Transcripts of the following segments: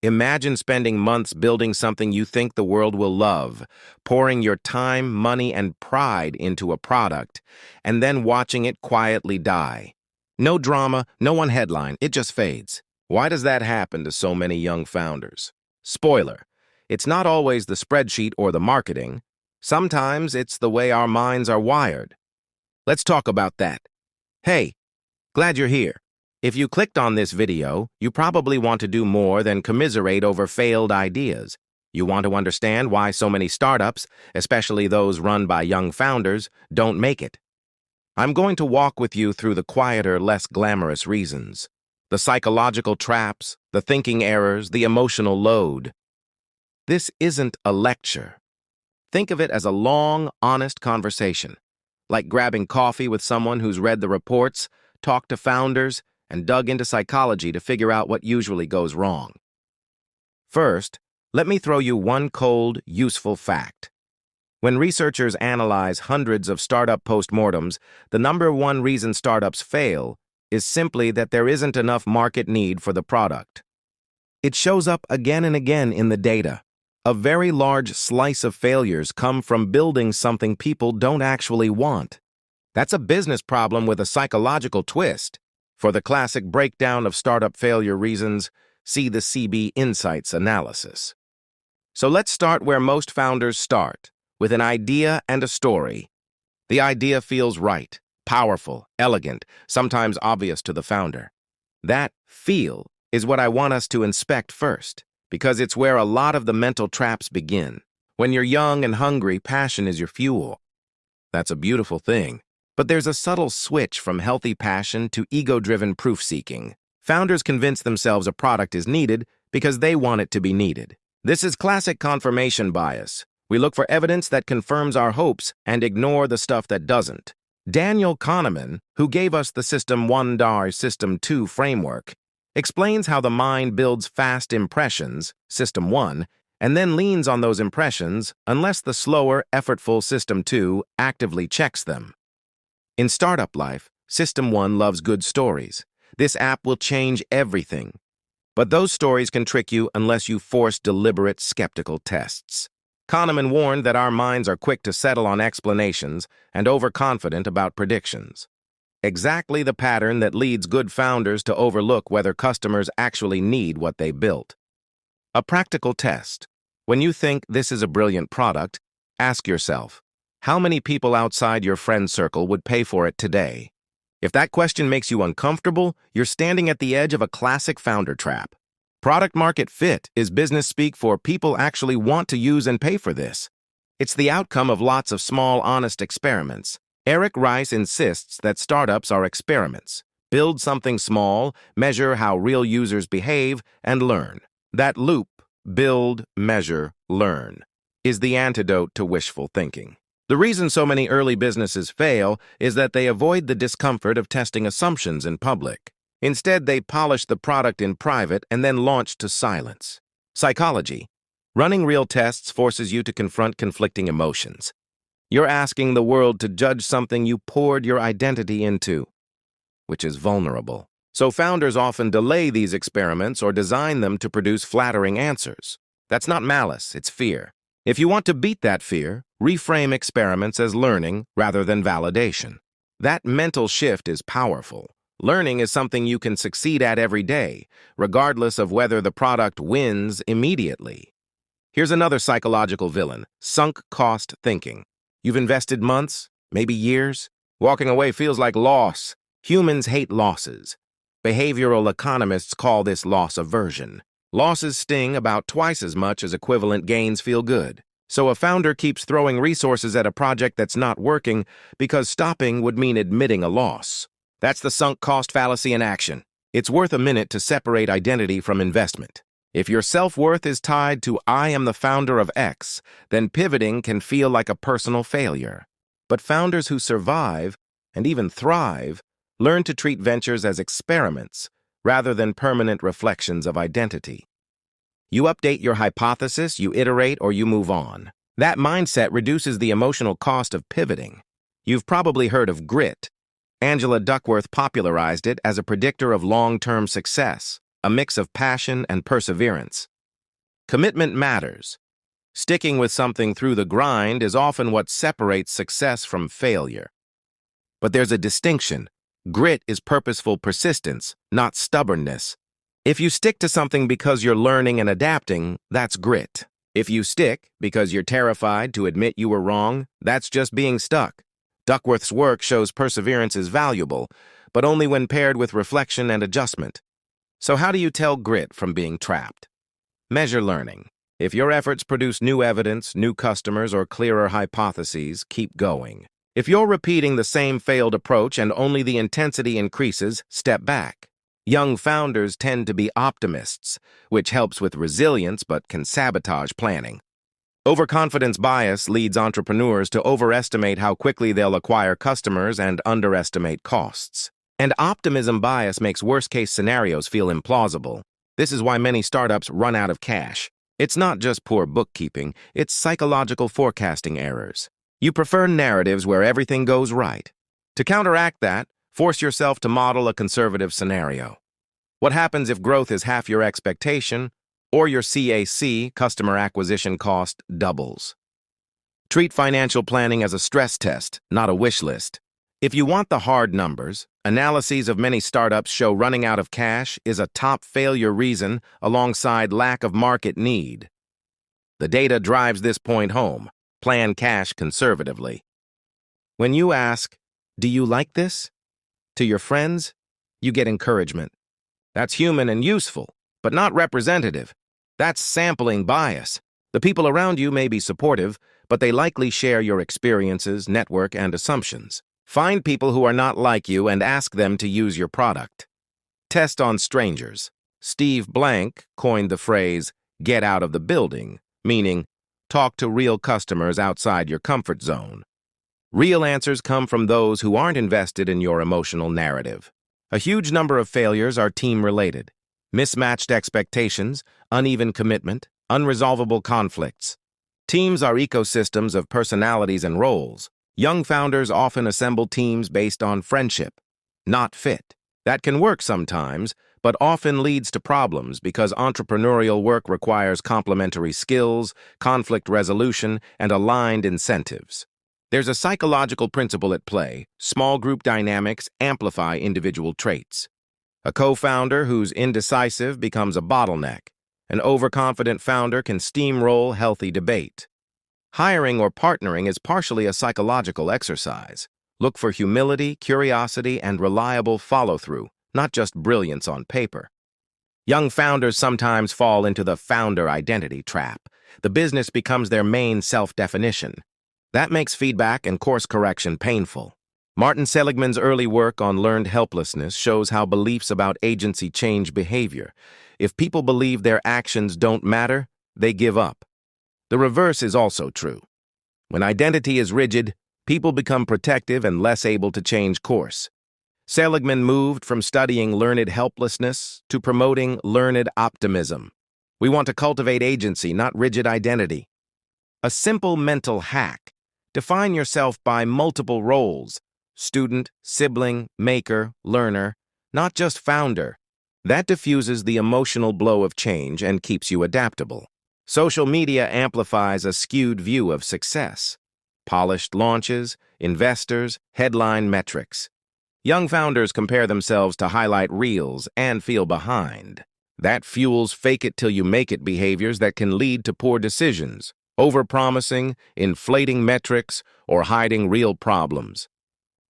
Imagine spending months building something you think the world will love, pouring your time, money, and pride into a product, and then watching it quietly die. No drama, no one headline, it just fades. Why does that happen to so many young founders? Spoiler, it's not always the spreadsheet or the marketing. Sometimes it's the way our minds are wired. Let's talk about that. Hey, glad you're here. If you clicked on this video, you probably want to do more than commiserate over failed ideas. You want to understand why so many startups, especially those run by young founders, don't make it. I'm going to walk with you through the quieter, less glamorous reasons. The psychological traps, the thinking errors, the emotional load. This isn't a lecture. Think of it as a long, honest conversation, like grabbing coffee with someone who's read the reports, talked to founders, and dug into psychology to figure out what usually goes wrong. First, let me throw you one cold, useful fact. When researchers analyze hundreds of startup postmortems, the number one reason startups fail is simply that there isn't enough market need for the product. It shows up again and again in the data. A very large slice of failures come from building something people don't actually want. That's a business problem with a psychological twist. For the classic breakdown of startup failure reasons, see the CB Insights analysis. So let's start where most founders start, with an idea and a story. The idea feels right, powerful, elegant, sometimes obvious to the founder. That feel is what I want us to inspect first, because it's where a lot of the mental traps begin. When you're young and hungry, passion is your fuel. That's a beautiful thing. But there's a subtle switch from healthy passion to ego-driven proof-seeking. Founders convince themselves a product is needed because they want it to be needed. This is classic confirmation bias. We look for evidence that confirms our hopes and ignore the stuff that doesn't. Daniel Kahneman, who gave us the System 1 System 2 framework, explains how the mind builds fast impressions, System 1, and then leans on those impressions unless the slower, effortful System 2 actively checks them. In startup life, System 1 loves good stories. This app will change everything. But those stories can trick you unless you force deliberate, skeptical tests. Kahneman warned that our minds are quick to settle on explanations and overconfident about predictions. Exactly the pattern that leads good founders to overlook whether customers actually need what they built. A practical test. When you think this is a brilliant product, ask yourself, how many people outside your friend circle would pay for it today? If that question makes you uncomfortable, you're standing at the edge of a classic founder trap. Product market fit is business speak for people actually want to use and pay for this. It's the outcome of lots of small, honest experiments. Eric Rice insists that startups are experiments. Build something small, measure how real users behave, and learn. That loop, build, measure, learn, is the antidote to wishful thinking. The reason so many early businesses fail is that they avoid the discomfort of testing assumptions in public. Instead, they polish the product in private and then launch to silence. Psychology. Running real tests forces you to confront conflicting emotions. You're asking the world to judge something you poured your identity into, which is vulnerable. So founders often delay these experiments or design them to produce flattering answers. That's not malice, it's fear. If you want to beat that fear, reframe experiments as learning rather than validation. That mental shift is powerful. Learning is something you can succeed at every day, regardless of whether the product wins immediately. Here's another psychological villain, sunk cost thinking. You've invested months, maybe years. Walking away feels like loss. Humans hate losses. Behavioral economists call this loss aversion. Losses sting about twice as much as equivalent gains feel good. So a founder keeps throwing resources at a project that's not working because stopping would mean admitting a loss. That's the sunk cost fallacy in action. It's worth a minute to separate identity from investment. If your self-worth is tied to I am the founder of X, then pivoting can feel like a personal failure. But founders who survive, and even thrive, learn to treat ventures as experiments rather than permanent reflections of identity. You update your hypothesis, you iterate, or you move on. That mindset reduces the emotional cost of pivoting. You've probably heard of grit. Angela Duckworth popularized it as a predictor of long-term success. a mix of passion and perseverance. Commitment matters. Sticking with something through the grind is often what separates success from failure. But there's a distinction. Grit is purposeful persistence, not stubbornness. If you stick to something because you're learning and adapting, that's grit. If you stick because you're terrified to admit you were wrong, that's just being stuck. Duckworth's work shows perseverance is valuable, but only when paired with reflection and adjustment. So how do you tell grit from being trapped? Measure learning. If your efforts produce new evidence, new customers, or clearer hypotheses, keep going. If you're repeating the same failed approach and only the intensity increases, step back. Young founders tend to be optimists, which helps with resilience but can sabotage planning. Overconfidence bias leads entrepreneurs to overestimate how quickly they'll acquire customers and underestimate costs. And optimism bias makes worst-case scenarios feel implausible. This is why many startups run out of cash. It's not just poor bookkeeping, it's psychological forecasting errors. You prefer narratives where everything goes right. To counteract that, force yourself to model a conservative scenario. What happens if growth is half your expectation, or your CAC, customer acquisition cost, doubles? Treat financial planning as a stress test, not a wish list. If you want the hard numbers, analyses of many startups show running out of cash is a top failure reason alongside lack of market need. The data drives this point home. Plan cash conservatively. When you ask, "Do you like this?" to your friends, you get encouragement. That's human and useful, but not representative. That's sampling bias. The people around you may be supportive, but they likely share your experiences, network, and assumptions. Find people who are not like you and ask them to use your product. Test on strangers. Steve Blank coined the phrase, "get out of the building," meaning talk to real customers outside your comfort zone. Real answers come from those who aren't invested in your emotional narrative. A huge number of failures are team-related. Mismatched expectations, uneven commitment, unresolvable conflicts. Teams are ecosystems of personalities and roles. Young founders often assemble teams based on friendship, not fit. That can work sometimes, but often leads to problems because entrepreneurial work requires complementary skills, conflict resolution, and aligned incentives. There's a psychological principle at play. Small group dynamics amplify individual traits. A co-founder who's indecisive becomes a bottleneck. An overconfident founder can steamroll healthy debate. Hiring or partnering is partially a psychological exercise. Look for humility, curiosity, and reliable follow-through, not just brilliance on paper. Young founders sometimes fall into the founder identity trap. The business becomes their main self-definition. That makes feedback and course correction painful. Martin Seligman's early work on learned helplessness shows how beliefs about agency change behavior. If people believe their actions don't matter, they give up. The reverse is also true. When identity is rigid, people become protective and less able to change course. Seligman moved from studying learned helplessness to promoting learned optimism. We want to cultivate agency, not rigid identity. A simple mental hack. Define yourself by multiple roles: student, sibling, maker, learner, not just founder. That diffuses the emotional blow of change and keeps you adaptable. Social media amplifies a skewed view of success. Polished launches, investors, headline metrics. Young founders compare themselves to highlight reels and feel behind. That fuels fake-it-till-you-make-it behaviors that can lead to poor decisions, overpromising, inflating metrics, or hiding real problems.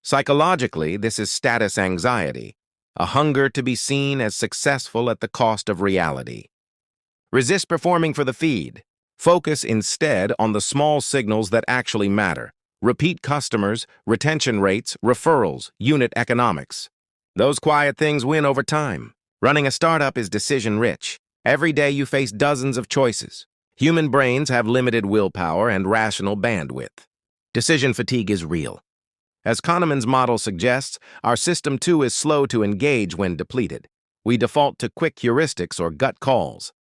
Psychologically, this is status anxiety, a hunger to be seen as successful at the cost of reality. Resist performing for the feed. Focus instead on the small signals that actually matter. Repeat customers, retention rates, referrals, unit economics. Those quiet things win over time. Running a startup is decision-rich. Every day you face dozens of choices. Human brains have limited willpower and rational bandwidth. Decision fatigue is real. As Kahneman's model suggests, our system too is slow to engage when depleted. We default to quick heuristics or gut calls.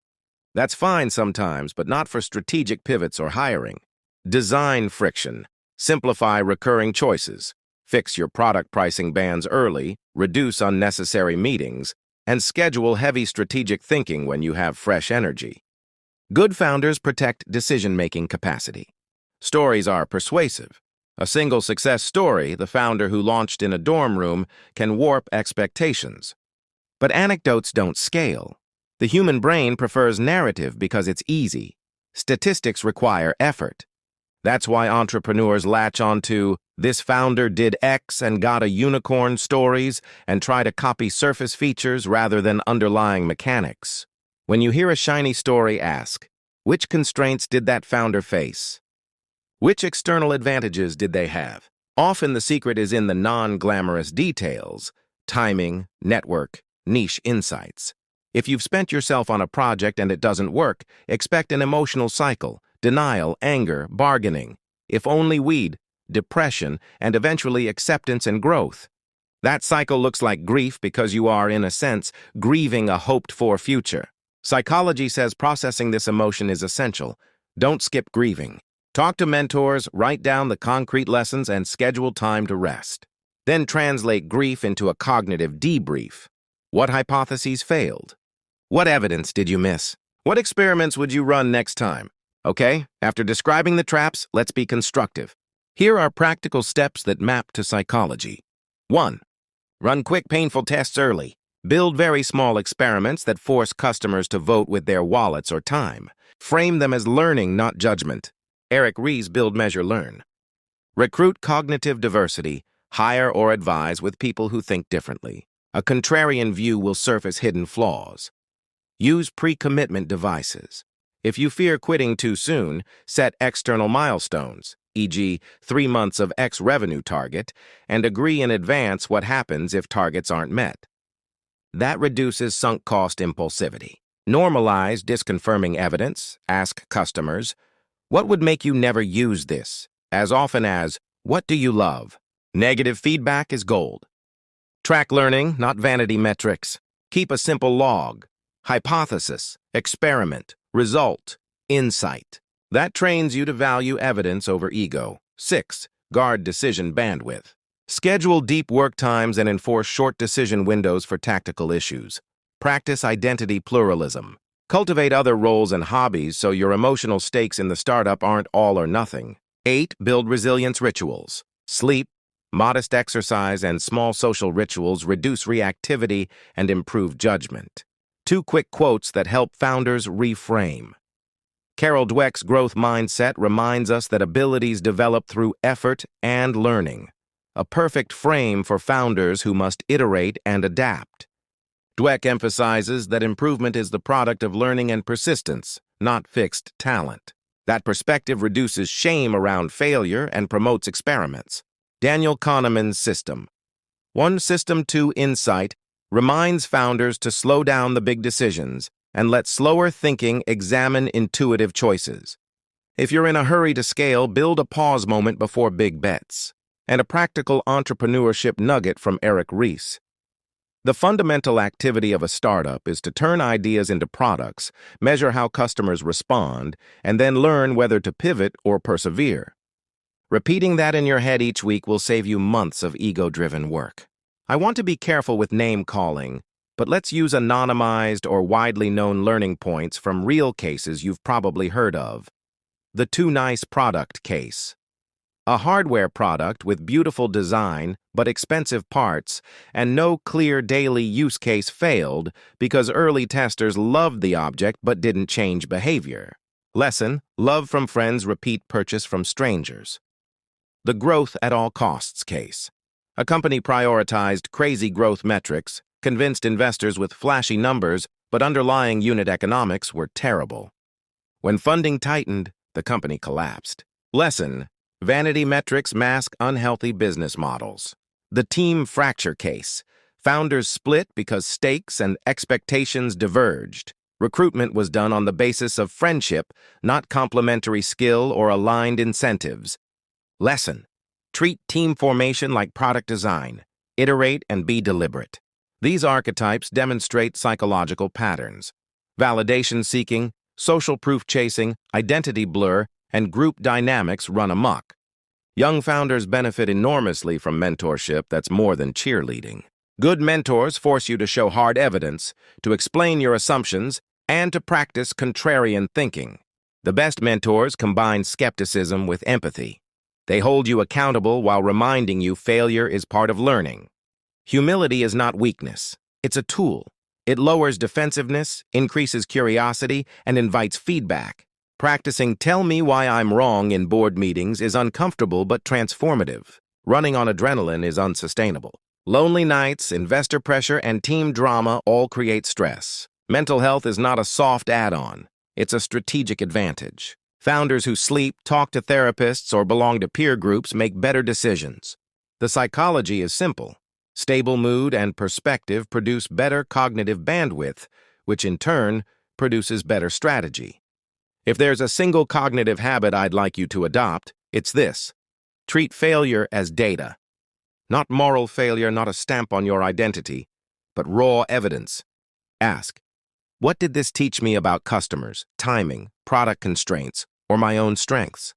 That's fine sometimes, but not for strategic pivots or hiring. Design friction. Simplify recurring choices. Fix your product pricing bands early. Reduce unnecessary meetings. and schedule heavy strategic thinking when you have fresh energy. Good founders protect decision-making capacity. Stories are persuasive. A single success story, the founder who launched in a dorm room, can warp expectations. But anecdotes don't scale. The human brain prefers narrative because it's easy. Statistics require effort. That's why entrepreneurs latch onto "this founder did X and got a unicorn" stories and try to copy surface features rather than underlying mechanics. When you hear a shiny story, ask, which constraints did that founder face? Which external advantages did they have? Often the secret is in the non-glamorous details: timing, network, niche insights. If you've spent yourself on a project and it doesn't work, expect an emotional cycle: denial, anger, bargaining, if only we'd, depression, and eventually acceptance and growth. That cycle looks like grief because you are, in a sense, grieving a hoped-for future. Psychology says processing this emotion is essential. Don't skip grieving. Talk to mentors, write down the concrete lessons, and schedule time to rest. Then translate grief into a cognitive debrief. What hypotheses failed? What evidence did you miss? What experiments would you run next time? Okay, after describing the traps, let's be constructive. Here are practical steps that map to psychology. 1. Run quick, painful tests early. Build very small experiments that force customers to vote with their wallets or time. Frame them as learning, not judgment. Eric Ries's Build, Measure, Learn. Recruit cognitive diversity. Hire or advise with people who think differently. A contrarian view will surface hidden flaws. Use pre-commitment devices. If you fear quitting too soon, set external milestones, e.g., 3 months of X revenue target, and agree in advance what happens if targets aren't met. That reduces sunk cost impulsivity. Normalize disconfirming evidence. Ask customers, what would make you never use this? As often as, what do you love? Negative feedback is gold. Track learning, not vanity metrics. Keep a simple log. Hypothesis, experiment, result, insight. That trains you to value evidence over ego. 6. Guard decision bandwidth. Schedule deep work times and enforce short decision windows for tactical issues. Practice identity pluralism. Cultivate other roles and hobbies so your emotional stakes in the startup aren't all or nothing. 8. Build resilience rituals. Sleep, modest exercise, and small social rituals reduce reactivity and improve judgment. 2 quick quotes that help founders reframe. Carol Dweck's growth mindset reminds us that abilities develop through effort and learning, a perfect frame for founders who must iterate and adapt. Dweck emphasizes that improvement is the product of learning and persistence, not fixed talent. That perspective reduces shame around failure and promotes experiments. Daniel Kahneman's system. 1 System 2 Insight reminds founders to slow down the big decisions and let slower thinking examine intuitive choices. If you're in a hurry to scale, build a pause moment before big bets. And a practical entrepreneurship nugget from Eric Ries. The fundamental activity of a startup is to turn ideas into products, measure how customers respond, and then learn whether to pivot or persevere. Repeating that in your head each week will save you months of ego-driven work. I want to be careful with name-calling, but let's use anonymized or widely known learning points from real cases you've probably heard of. The too nice product case. A hardware product with beautiful design but expensive parts and no clear daily use case failed because early testers loved the object but didn't change behavior. Lesson: love from friends, repeat purchase from strangers. The growth at all costs case. A company prioritized crazy growth metrics, convinced investors with flashy numbers, but underlying unit economics were terrible. When funding tightened, the company collapsed. Lesson: vanity metrics mask unhealthy business models. The team fracture case. Founders split because stakes and expectations diverged. Recruitment was done on the basis of friendship, not complementary skill or aligned incentives. Lesson: treat team formation like product design. Iterate and be deliberate. These archetypes demonstrate psychological patterns. Validation seeking, social proof chasing, identity blur, and group dynamics run amok. Young founders benefit enormously from mentorship that's more than cheerleading. Good mentors force you to show hard evidence, to explain your assumptions, and to practice contrarian thinking. The best mentors combine skepticism with empathy. They hold you accountable while reminding you failure is part of learning. Humility is not weakness. It's a tool. It lowers defensiveness, increases curiosity, and invites feedback. Practicing "tell me why I'm wrong" in board meetings is uncomfortable but transformative. Running on adrenaline is unsustainable. Lonely nights, investor pressure, and team drama all create stress. Mental health is not a soft add-on. It's a strategic advantage. Founders who sleep, talk to therapists, or belong to peer groups make better decisions. The psychology is simple. Stable mood and perspective produce better cognitive bandwidth, which in turn produces better strategy. If there's a single cognitive habit I'd like you to adopt, it's this. Treat failure as data. Not moral failure, not a stamp on your identity, but raw evidence. Ask, what did this teach me about customers, timing, product constraints, or my own strengths?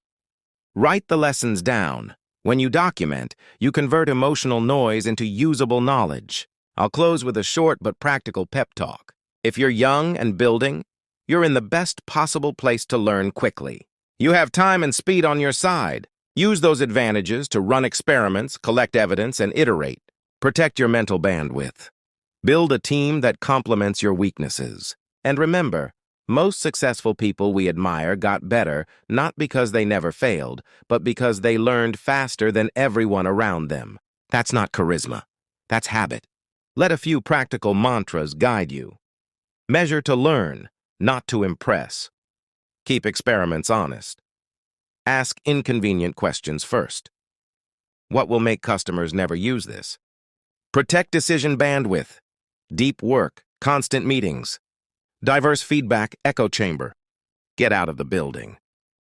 Write the lessons down. When you document, you convert emotional noise into usable knowledge. I'll close with a short but practical pep talk. If you're young and building, you're in the best possible place to learn quickly. You have time and speed on your side. Use those advantages to run experiments, collect evidence, and iterate. Protect your mental bandwidth. Build a team that complements your weaknesses. And remember, most successful people we admire got better not because they never failed, but because they learned faster than everyone around them. That's not charisma. That's habit. Let a few practical mantras guide you. Measure to learn, not to impress. Keep experiments honest. Ask inconvenient questions first. What will make customers never use this? Protect decision bandwidth. Deep work, constant meetings. Diverse feedback, echo chamber. Get out of the building.